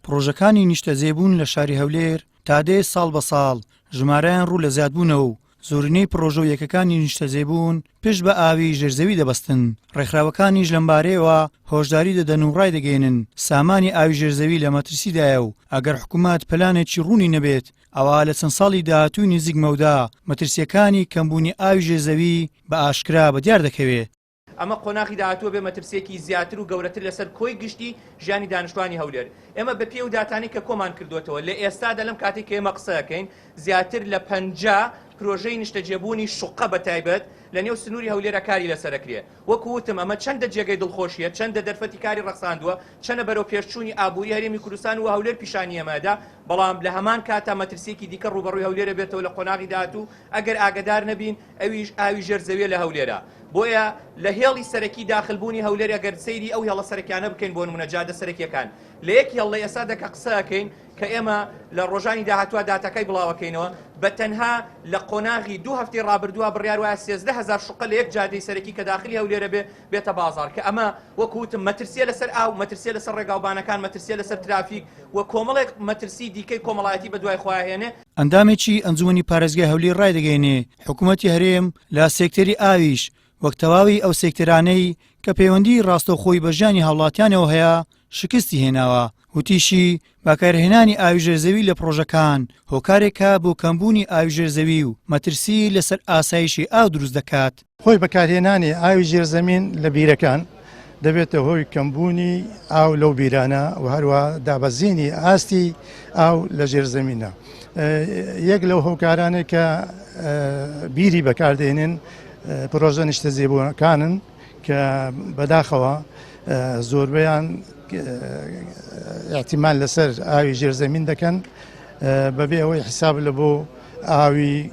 پرۆژەکانی نیشتەجێبوون لە شاری هەولێر تا دێ ساڵ بە ساڵ ژمارەیان ڕوو لە زیادبوونەوە و زۆرینەی پرۆژە و یەکەکانی نیشتەجێبوون پشت بە ئاوی ژێرزەوی دەبەستن. ڕێکخراوەکانیش لەم بارەیەوە هۆشداری دەدەن و ڕای دەگەێنن سامانی ئاوی ژێرزەوی لە مەترسیدایە و ئەگەر حکوومەت پلانێکی ڕوونی نەبێت ئەوە لە چەند ساڵی داهاتووی نزیک مەودا مەترسیەکانی کەمبوونی ئاوی ژێرزەوی بە ئاشکرا بەدیار دەکەوێت. ئەمە قۆناغی داهاتووە بێ مەترسێکی زیاتر و گەورەتر لەسەر کۆی گشتی ژیانی دانیشتوانی هەولێر. ئێمە بە پێ و داتانی کە کۆمان کردوێتەوە لە ئێستادا لەم کاتێک کە ئێمە قسەکەین زیاتر لە 50 پرۆژەی نیشتەجێبوونی شوقە بەتایبەت لە نێو سنووری هەولێرە کاری لەسەرەکرێ. وەکووتم ئەمە چەندە جێگەی دڵخۆشیە، چەندە دەرفەتی کاری ڕەخساندووە، چەندە بەرەو پێشچوونی ئابووری هەرێمی کوردستان و هەولێر پیشانی ئەمەدا، بەڵام لە هەمان کاتا مەترسێکی دیکە ڕوبەڕووی هەولێرە بێتەوە لە قۆناغی داهاتوو ئەگەر ئاگدار نەبین ئەویش ئاوی ژێرزەویە لە هەولێرە. بۆیە لە هێڵی سەرەکی داخلبوونی هەولێر ئەگەر سەیری ئەو هێڵە سەرەکیانە بکەین بۆ نمونە جادە سەرەکیەکان لە یەک هێڵ لە ئێستادا کە قسەکەین کە ئێمە لە ڕۆژانی داهاتووە داتەکەی بڵاوەکەینەوە بە تەنها لە قۆناغی 2 هەفتەی ڕابردووە بڕیار وایە 13,000 شوقە لە یەک جادەی سەرەکی کە داخلی هەولێرە بێتە بازار کە ئەمە وەکووتم مەترسیە لەسەر ئاو، مەترسیە لەسەر ڕێگاوبانەکان، مەترسیە لەسەر ترافیک و کۆمەڵێک مەترسی دیکەی کۆمەڵایەتی بەدوای خۆیانهێنێ. ئەندامێکی ئەنجومەنی پارێزگای هەولێر ڕای دەگەێنێ حکوومەتی هەرێم لە سێکتەری ئاویش وەک تەواوی ئەو سێکتەرانەی کە پەیوەندی ڕاستەوخۆی بە ژیانی هاوڵاتیانەوە هەیە شکستی هێناوە. وتیشی باکارهێنانی ئاوی ژێرزەوی لە پرۆژەکان هۆکارێکە بۆ کەمبوونی ئاوی ژێرزەوی و مەترسی لەسەر ئاسایشی ئاو دروست دەکات. خۆی بەکارهێنانی ئاوی ژێرزەمین لە بیرەکان دەبێتە هۆی کەمبوونی ئاو لەو بیرانە و هەروە دابەزینی ئاستی ئاو لە ژێرزەمینە. یەک لەو هۆکارانێک کە بیری بەکاردێنن پرۆژە نیشتەجێبوونەکانن کە بەداخەوە زۆربەیان احتیمال لەسەر ئاوی ژێرزەمین دەکەن بەبێ ئەوەی حساب لە بۆ ئاوی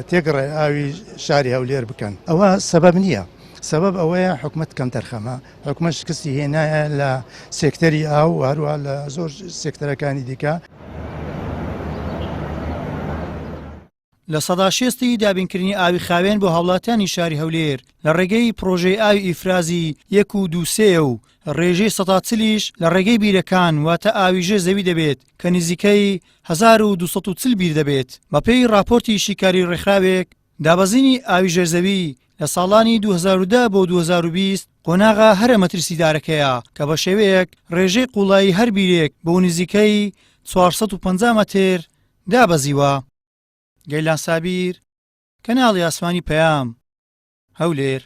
تێگەڕێ ئاوی شاری هەولێر بکەن. ئەوە سەبەب نییە. سبب ئەوەیە حکومەت کەم تەرخەمە، حکومەت شکستی هێنایە لە سێکتەری ئاو و هەروە لە زۆر سێکتەرەکانی دیکە. لە سەدا 60 دابینکردنی ئاوی خاوێن بۆ هاوڵاتیانی شاری هەولێر لە ڕێگەی پرۆژەی ئاوی ئیفرازی 1 و 2 و ڕێژەی 140 لە ڕێگەی بیرەکان واتە ئاوی ژێرزەوی دەبێت کە نزیکەی 1240 بیر دەبێت. بەپێی راپۆرتی شیکاری ڕێکخراوێک دابەزینی ئاوی ژێرزەوی لە ساڵانی 2010 بۆ 2020 قۆناغا هەرە مەترسیدارەکەیە کە بە شێوەیەک ڕێژەی قوڵایی هەر بیرێک بۆ نزیکەی 450 مەتر دابەزیوە. گەیلان سابیر، کەناڵی ئاسمانی پەیام، هەولێر.